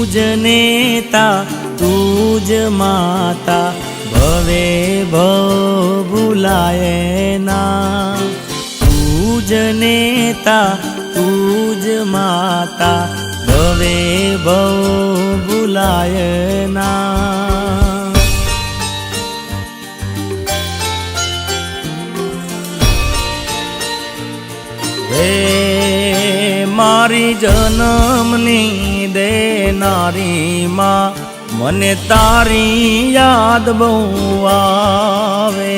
તુજ નેતા તુજ માતા ભવે ભવ ભૂલાય ના। તુજ નેતા તુજ માતા ભવે ભવ ભૂલાય ના। હે મારી જન્મની દેનારી માં મને તારી યાદ બહુ આવે।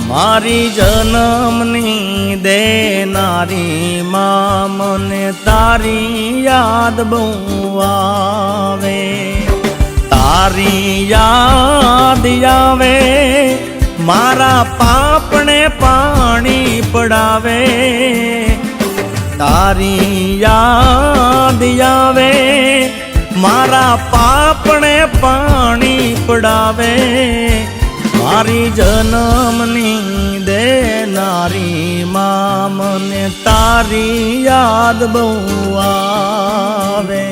મારી જન્મની દેનારી માં મને તારી યાદ બહુ આવે। તારી યાદ આવે મારા પાપને પાણી પડાવે। તારી યાદ આવે મારા પાપને પાણી પડાવે। મારી જન્મની દેનારી માં મને તારી યાદ બહુ આવે।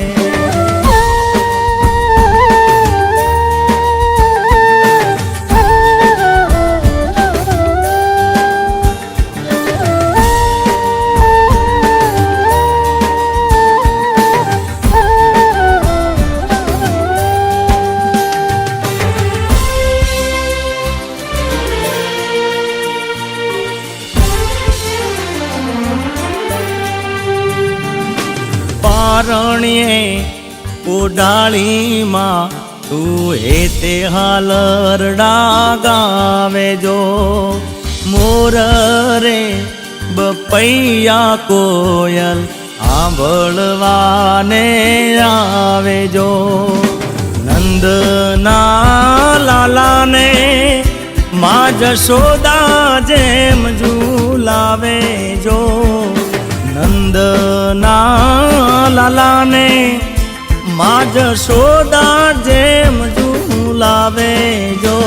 પારણીએ ઉડાળીમાં તું હેતે હાલરડા ગાવે જો। મોર રે બપૈયા કોયલ આંભળવાને આવે જો। નંદના લાલાને માં જશોદા જેમ ઝૂલાવે જો। નંદના લાલાને માં જશોદા જેમ ઝૂલાવે જો।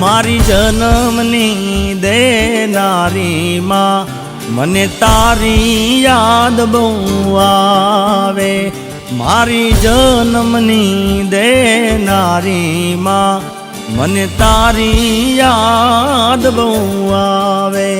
મારી જન્મની દેનારી માં મને તારી યાદ બહુ આવે। મારી જન્મની દેનારી માં મને તારી યાદ બહુ આવે।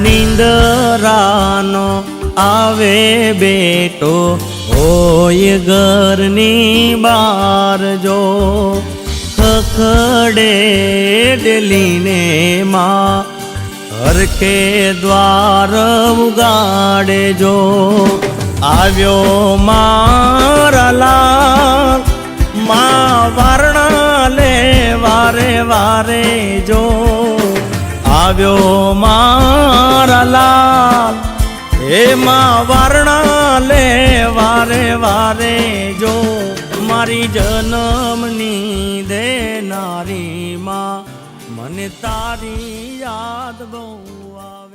નીંદરાનો આવે બેટો હોય ઘરની બાર જો। ખખડે ડેલીને માં હરખે દ્વાર ઉગાડે જો। આવ્યો મારા લાલ માં વારણા લે વારે વારે જો। આવ્યો મારા લાલ એમાં વારણા લે વારે વારે જો। મારી જન્મની દેનારી માં મને તારી યાદ બહુ આવે।